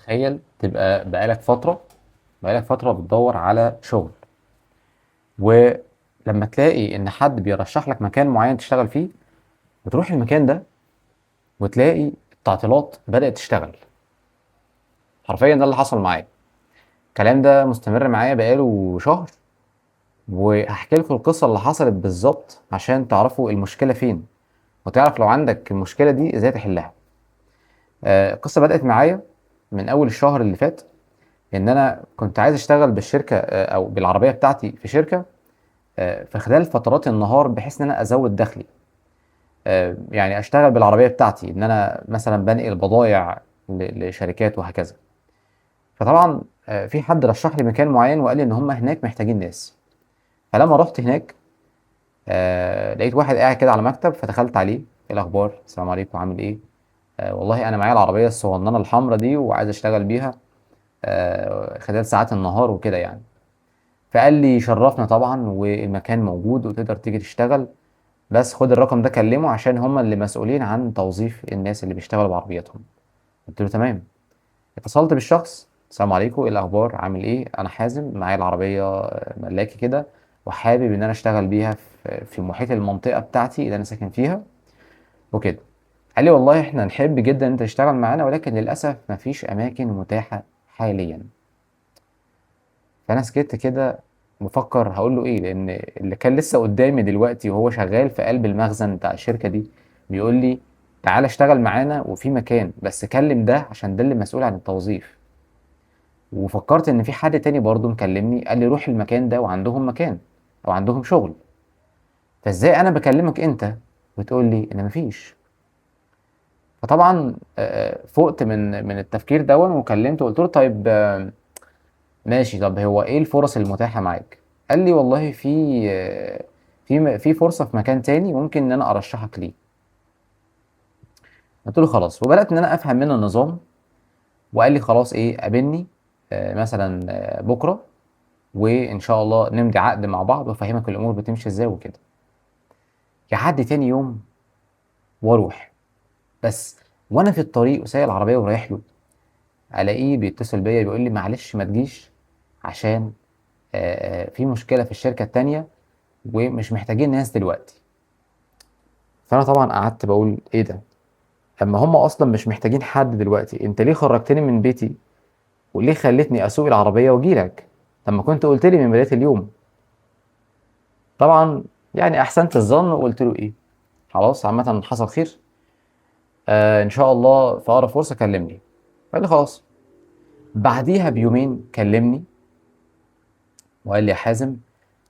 تخيل تبقى بقالك فترة بتدور على شغل، ولما تلاقي ان حد بيرشح لك مكان معين تشتغل فيه، بتروح المكان ده وتلاقي التعطيلات بدأت تشتغل. حرفيا ده اللي حصل معايا. الكلام ده مستمر معايا بقاله شهر، وهحكي لكم القصة اللي حصلت بالظبط عشان تعرفوا المشكلة فين، وتعرف لو عندك المشكلة دي ازاي تحلها. القصة بدأت معايا من اول الشهر اللي فات، ان انا كنت عايز اشتغل بالشركة او بالعربية بتاعتي في شركة في خلال فترات النهار، بحيث ان انا ازود دخلي. يعني اشتغل بالعربيه بتاعتي، ان انا مثلا بنقل بضايع لشركات وهكذا. فطبعا في حد رشح لي مكان معين وقال لي ان هم هناك محتاجين ناس. فلما رحت هناك لقيت واحد قاعد كده على مكتب، فدخلت عليه: ايه الاخبار؟ السلام عليكم، عامل ايه؟ والله انا معايا العربيه الصغننه الحمراء دي وعايز اشتغل بيها خلال ساعات النهار وكده يعني. فقال لي: شرفنا طبعا، والمكان موجود وتقدر تيجي تشتغل، بس خد الرقم ده كلمه عشان هم اللي مسؤولين عن توظيف الناس اللي بيشتغلوا بعربياتهم. قلت له: تمام. اتصلت بالشخص: السلام عليكم، ايه الاخبار، عامل ايه؟ انا حازم، معايا العربيه ملاكي كده، وحابب ان انا اشتغل بيها في محيط المنطقه بتاعتي اللي انا ساكن فيها وكده. قال لي: والله احنا نحب جدا ان انت تشتغل معانا، ولكن للاسف مفيش اماكن متاحه حاليا. فانا سكت كده، بفكر هقول له ايه، لان اللي كان لسه قدامي دلوقتي وهو شغال في قلب المخزن بتاع الشركه دي بيقول لي: تعالى اشتغل معانا وفي مكان، بس كلم ده عشان ده اللي مسؤول عن التوظيف. وفكرت ان في حد تاني برضه مكلمني قال لي: روح المكان ده وعندهم مكان او عندهم شغل. فازاي انا بكلمك انت وتقول لي ان مفيش؟ فطبعا فقت من التفكير دون، وكلمته وقلت له: طيب ماشي، طب هو ايه الفرص المتاحة معاك؟ قال لي: والله في فرصة في مكان تاني ممكن ان انا ارشحك ليه. قلت له: خلاص. وبدأت ان انا افهم منه النظام، وقال لي: خلاص، ايه، قابلني مثلا بكرة، وان شاء الله نمضي عقد مع بعض وافهمك الامور بتمشي ازاي وكده. يعدي تاني يوم واروح، بس وانا في الطريق وسايق العربية ورايح له، الاقيه بيتصل بيا بيقول لي: معلش ما تجيش عشان في مشكلة في الشركة التانية ومش محتاجين ناس دلوقتي. فانا طبعا قعدت بقول: ايه ده؟ اما هم اصلا مش محتاجين حد دلوقتي، انت ليه خرجتني من بيتي وليه خلتني اسوق العربيه واجيلك لما كنت قلت لي من بدايه اليوم؟ طبعا يعني احسنت الظن وقلت له: ايه، خلاص، عامه حصل خير، ان شاء الله في اقرب فرصه كلمني. قال لي: خلاص. بعديها بيومين كلمني وقال لي: يا حازم،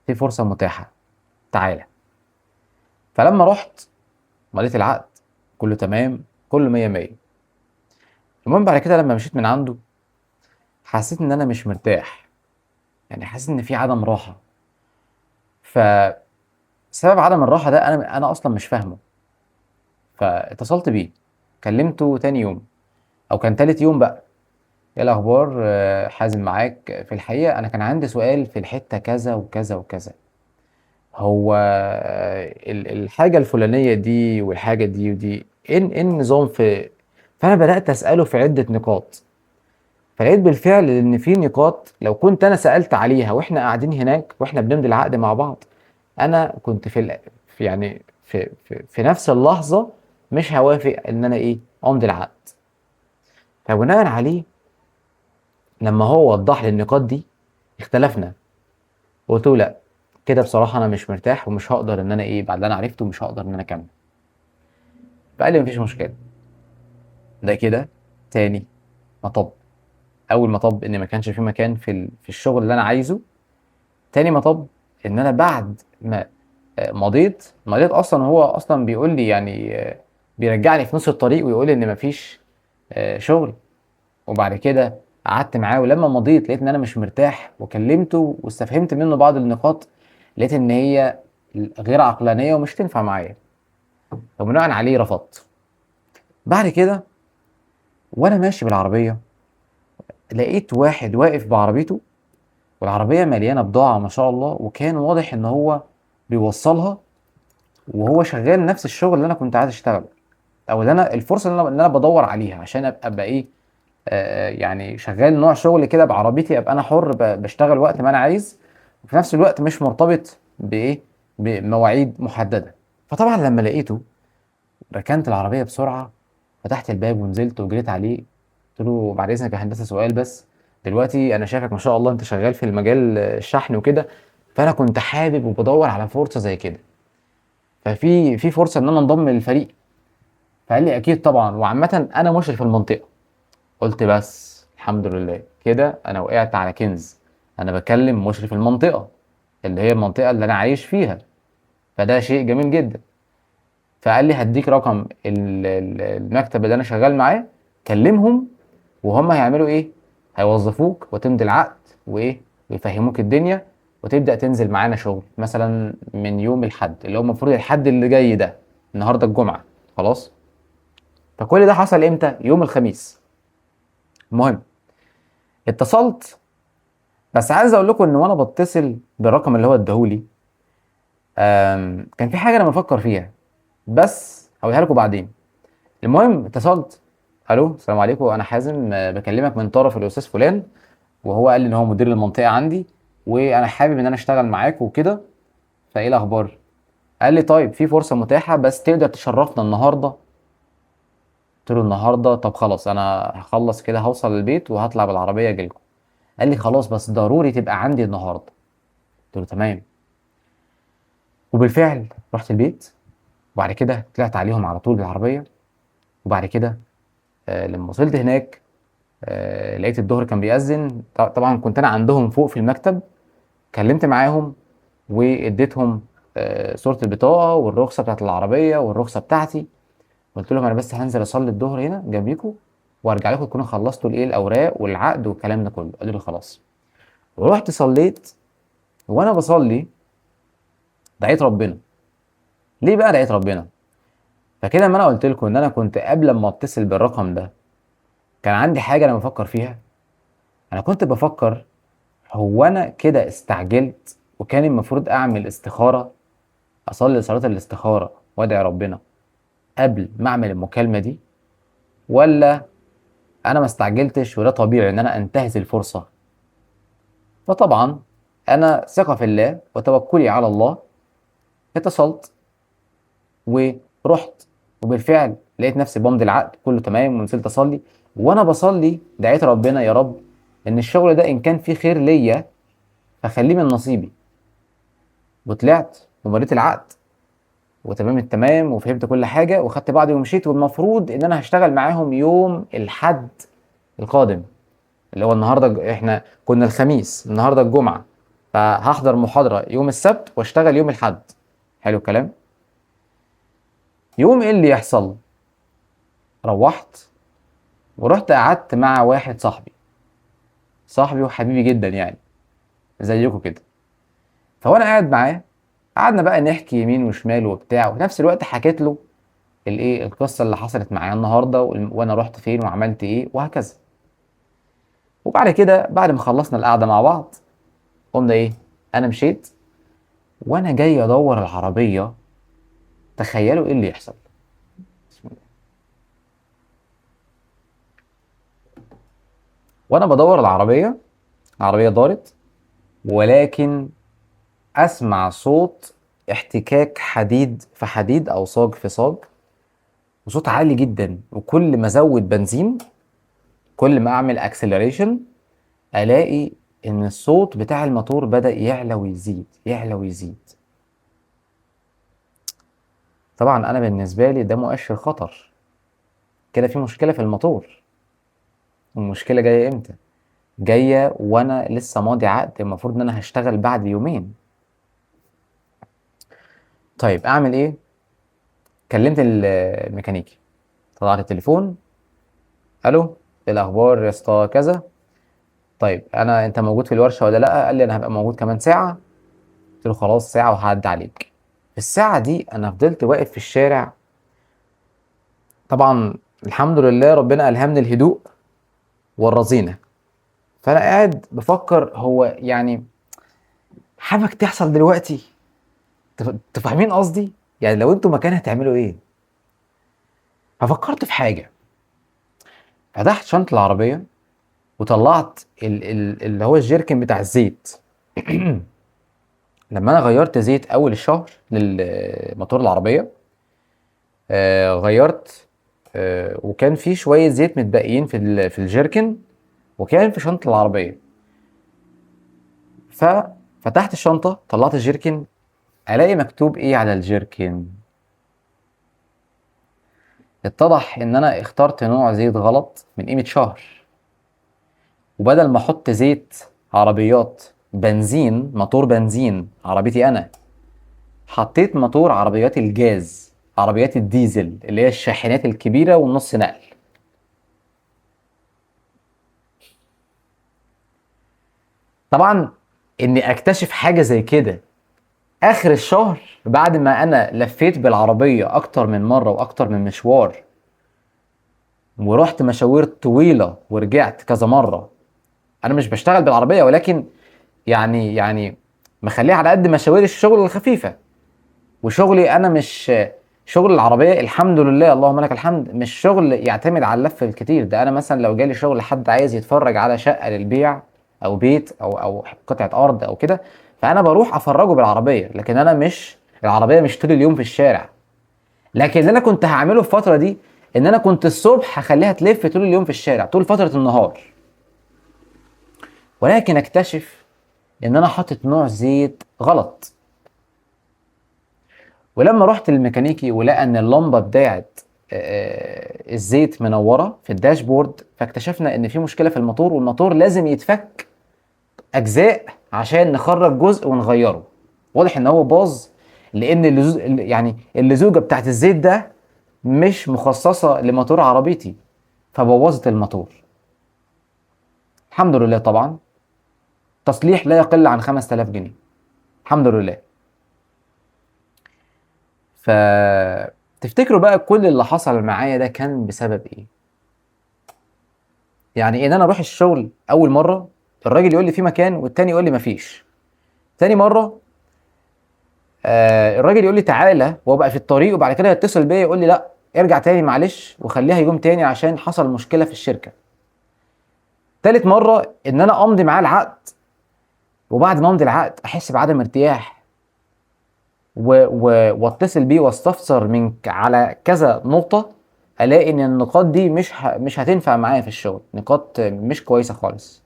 في فرصه متاحه، تعالى. فلما رحت مضيت العقد، كله تمام، كله مية مية. المهم بعد كده لما مشيت من عنده، حسيت ان انا مش مرتاح، يعني حاسس ان في عدم راحه. فسبب عدم الراحه ده انا اصلا مش فاهمه. فاتصلت بيه، كلمته تاني يوم او كان تالت يوم بقى: ايه الاخبار، حازم معاك، في الحقيقه انا كان عندي سؤال في الحته كذا وكذا وكذا. هو الحاجه الفلانيه دي والحاجه دي ودي، إيه النظام في؟ فانا بدات اساله في عده نقاط، فلقيت بالفعل ان في نقاط لو كنت انا سالت عليها واحنا قاعدين هناك واحنا بنمضي العقد مع بعض، انا كنت في نفس اللحظه مش هوافق ان انا ايه امضي العقد. فبناء عليه لما هو وضح لي النقاط دي اختلفنا. قلت له: لا، كده بصراحه انا مش مرتاح ومش هقدر ان انا ايه بعد اللي انا عرفته مش هقدر ان انا اكمل. فقال لي: مفيش مشكله. ده كده تاني مطب. اول مطب ان ما كانش في مكان في الشغل اللي انا عايزه. تاني مطب ان انا بعد ما مضيت اصلا، هو اصلا بيقول لي يعني بيرجعني في نص الطريق ويقول لي ان مفيش شغل. وبعد كده قعدت معاه، ولما مضيت لقيت ان انا مش مرتاح وكلمته واستفهمت منه بعض النقاط، لقيت ان هي غير عقلانيه ومش تنفع معايا. فبناء عليه رفضت. بعد كده وانا ماشي بالعربيه، لقيت واحد واقف بعربيته، والعربيه مليانه بضاعه ما شاء الله، وكان واضح ان هو بيوصلها وهو شغال نفس الشغل اللي انا كنت عايز اشتغله، او اللي انا الفرصه اللي انا بدور عليها عشان ابقى ايه يعني شغال نوع شغل كده بعربيتي، ابقى انا حر بشتغل وقت ما انا عايز، وفي نفس الوقت مش مرتبط بايه، بمواعيد محدده. فطبعا لما لقيته، ركنت العربيه بسرعه، فتحت الباب ونزلت وجريت عليه، قلت له بعد اذنك يا هندسه سؤال بس. دلوقتي انا شايفك ما شاء الله انت شغال في المجال الشحن وكده، فانا كنت حابب وبدور على فرصه زي كده، ففي فرصه ان انا انضم للفريق. فقال لي اكيد طبعا، وعامه انا مشرف المنطقه. قلت بس الحمد لله كده انا وقعت على كنز. انا بكلم مشرف المنطقه اللي هي المنطقه اللي انا عايش فيها، فده شيء جميل جدا. فقال لي هديك رقم المكتب اللي انا شغال معاه، كلمهم وهم هيعملوا ايه، هيوظفوك وتمضي العقد وايه، ويفهموك الدنيا، وتبدا تنزل معانا شغل مثلا من يوم الاحد، اللي هو المفروض الحد اللي جاي ده، النهارده الجمعه خلاص. فكل ده حصل امتى؟ يوم الخميس. المهم اتصلت، بس عايز اقول لكم ان وانا بتصل بالرقم اللي هو اداهولي، كان في حاجه انا بفكر فيها، بس هقولها لكم بعدين. المهم اتصلت، الو السلام عليكم، انا حازم، بكلمك من طرف الاستاذ فلان، وهو قال لي ان هو مدير المنطقه عندي، وانا حابب ان انا اشتغل معاك وكده، فايه الاخبار؟ قال لي طيب في فرصه متاحه، بس تقدر تشرفنا النهارده؟ قلت له النهارده؟ طب خلاص انا هخلص كده هوصل البيت وهطلع بالعربيه اجيلكم. قال لي خلاص بس ضروري تبقى عندي النهارده. قلت له تمام. وبالفعل رحت البيت، وبعد كده طلعت عليهم على طول بالعربيه. وبعد كده لما وصلت هناك، لقيت الظهر كان بيأذن. طبعا كنت انا عندهم فوق في المكتب، كلمت معاهم واديتهم صورة البطاقة والرخصة بتاعت العربية والرخصة بتاعتي. قلت لهم انا بس هنزل اصلي الظهر هنا جنبيكم، وارجع لكم تكونوا خلصتوا الايه الاوراق والعقد والكلام ده كله. قالوا لي خلاص. ورحت صليت، وانا بصلي دعيت ربنا. ليه بقى دعيت ربنا؟ فكده لما انا قلت لكم ان انا كنت قبل ما اتصل بالرقم ده كان عندي حاجة انا بفكر فيها. انا كنت بفكر، هو انا كده استعجلت وكان المفروض اعمل استخارة، اصلي صلاة الاستخارة وادعي ربنا قبل ما اعمل المكالمة دي، ولا انا ما استعجلتش وده طبيعي ان انا انتهز الفرصة؟ فطبعا انا ثقة في الله وتوكلي على الله، اتصلت ورحت، وبالفعل لقيت نفسي بمضي العقد كله تمام، ونزلت اصلي. وانا بصلي دعيت ربنا يا رب ان الشغل ده ان كان فيه خير ليا فخليه من نصيبي. وطلعت ومضيت العقد وتمام التمام، وفهمت كل حاجه وخدت بعضي ومشيت. والمفروض ان انا هشتغل معاهم يوم الحد القادم، اللي هو النهارده احنا كنا الخميس، النهارده الجمعه، فهحضر محاضره يوم السبت واشتغل يوم الحد. حلو الكلام. يوم ايه اللي يحصل؟ روحت ورحت قعدت مع واحد صاحبي وحبيبي جدا يعني، زيكم كده. فوانا قاعد معاه، قعدنا بقى نحكي يمين وشمال وبتاع، وفي نفس الوقت حكيت له الايه القصه اللي حصلت معايا النهارده، وانا رحت فين وعملت ايه وهكذا. وبعد كده بعد ما خلصنا القعده مع بعض، قمنا ايه، انا مشيت، وانا جاي ادور العربيه. تخيلوا ايه اللي يحصل. بسم الله. وانا بدور العربيه، العربيه دارت، ولكن اسمع صوت احتكاك حديد في حديد او صاج في صاج، وصوت عالي جدا. وكل ما ازود بنزين، كل ما اعمل اكسلريشن، الاقي ان الصوت بتاع الموتور بدأ يعلى ويزيد يعلى ويزيد. طبعا انا بالنسبه لي ده مؤشر خطر، كده في مشكله في الموتور. المشكله جايه امتى؟ جايه وانا لسه ماضي عقد المفروض ان انا هشتغل بعد يومين. طيب اعمل ايه؟ كلمت الميكانيكي، طلعت التليفون، الو ايه الاخبار يا اسطى كذا؟ طيب انت موجود في الورشه ولا لا؟ قال لي انا هبقى موجود كمان ساعه. قلت له خلاص ساعه وهعدي عليك. في الساعه دي انا فضلت واقف في الشارع. طبعا الحمد لله ربنا الهمني الهدوء والرزينه. فانا قاعد بفكر، هو يعني حاجه تحصل دلوقتي؟ تفهمين قصدي؟ يعني لو انتوا مكاني هتعملوا ايه؟ ففكرت في حاجه. فتحت شنطة العربية وطلعت اللي هو الجيركن بتاع الزيت. لما انا غيرت زيت اول الشهر للموتور العربية، غيرت، وكان في شوية زيت متبقيين في الجيركن، وكان في شنطة العربية. ففتحت الشنطة، طلعت الجيركن، الاقي مكتوب ايه على الجيركن؟ اتضح ان انا اخترت نوع زيت غلط من قيمة شهر، وبدل ما احط زيت عربيات بنزين، موتور بنزين عربيتي انا، حطيت موتور عربيات الجاز، عربيات الديزل اللي هي الشاحنات الكبيرة والنص نقل. طبعا اني اكتشف حاجة زي كده اخر الشهر، بعد ما انا لفيت بالعربية اكتر من مرة واكتر من مشوار، ورحت مشاوير طويلة ورجعت كذا مرة. انا مش بشتغل بالعربية، ولكن يعني مخليها على قد مشاوير الشغل الخفيفة. وشغلي انا مش شغل العربيه، الحمد لله اللهم لك الحمد، مش شغل يعتمد على اللف الكتير ده. انا مثلا لو جالي شغل حد عايز يتفرج على شقه للبيع، او بيت، او قطعه ارض او كده، فانا بروح افرجه بالعربيه. لكن انا مش، العربيه مش طول اليوم في الشارع. لكن اللي انا كنت هعمله في الفتره دي، ان انا كنت الصبح هخليها تلف طول اليوم في الشارع طول فتره النهار. ولكن اكتشف ان انا حاطط نوع زيت غلط. ولما رحت للميكانيكي ولقى ان اللمبه بتاعت الزيت منوره في الداشبورد، فاكتشفنا ان في مشكله في الموتور، والموتور لازم يتفك اجزاء عشان نخرج جزء ونغيره. واضح ان هو باظ، لان يعني اللزوجه بتاعت الزيت ده مش مخصصه لموتور عربيتي، فبوظت الموتور. الحمد لله طبعا، تصليح لا يقل عن 5000 جنيه، الحمد لله. فتفتكروا بقى كل اللي حصل معايا ده كان بسبب ايه؟ يعني ان انا اروح الشغل اول مره، الراجل يقول لي في مكان، والتاني يقول لي مفيش. تاني مره الراجل يقول لي تعالى، وابقى في الطريق، وبعد كده يتصل بيا يقول لي لا ارجع تاني معلش وخليها يوم تاني عشان حصل مشكله في الشركه. تالت مره ان انا امضي معاه العقد، وبعد ما امضي العقد احس بعدم ارتياح، واتصل بيه واستفسر على كذا نقطه، الاقي ان النقاط دي مش هتنفع معايا في الشغل، نقاط مش كويسه خالص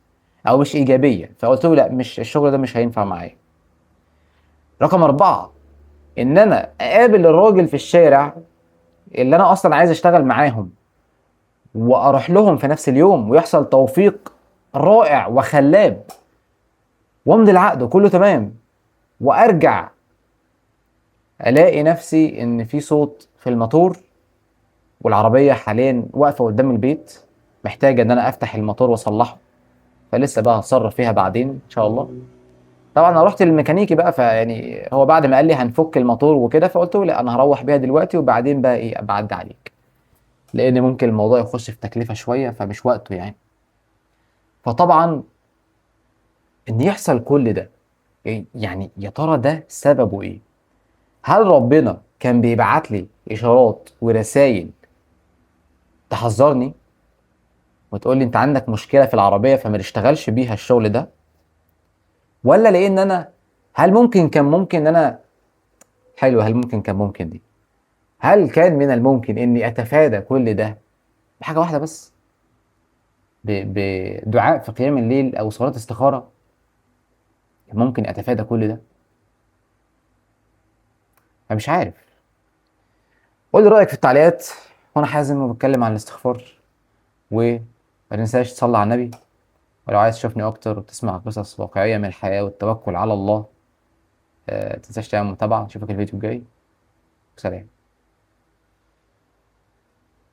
او مش ايجابيه. فقلت له لا، مش الشغل ده مش هينفع معايا. رقم أربعة، ان انا اقابل الراجل في الشارع اللي انا اصلا عايز اشتغل معاهم، واروح لهم في نفس اليوم، ويحصل توفيق رائع وخلاب، وامضي العقد وكله تمام، وارجع الاقي نفسي ان في صوت في الموتور، والعربيه حاليا واقفه قدام البيت، محتاجه ان انا افتح الموتور واصلحه. فلسه بقى هتصرف فيها بعدين ان شاء الله. طبعا انا رحت للميكانيكي بقى، فيعني هو بعد ما قال لي هنفك الموتور وكده، فقلت له لا انا هروح بيها دلوقتي، وبعدين بقى ايه بعدي عليك، لان ممكن الموضوع يخش في تكلفه شويه، فمش وقته يعني. فطبعا ان يحصل كل ده، يعني يا ترى ده سببه ايه؟ هل ربنا كان بيبعت لي اشارات ورسائل تحذرني وتقول لي انت عندك مشكله في العربيه فما تشتغلش بيها الشغل ده؟ ولا لان انا، هل ممكن كان ممكن ان انا، حلو، هل ممكن كان ممكن دي، هل كان من الممكن اني اتفادى كل ده بحاجه واحده بس، بدعاء في قيام الليل او صلاه استخاره؟ كان ممكن اتفادى كل ده. فمش عارف. قول لي رايك في التعليقات، وانا حازم وبتكلم عن الاستغفار. وما تنساش تصلي على النبي. ولو عايز تشوفني اكتر وتسمع قصص واقعيه من الحياه والتوكل على الله، تنساش تعمل متابعه. اشوفك الفيديو الجاي. سلام.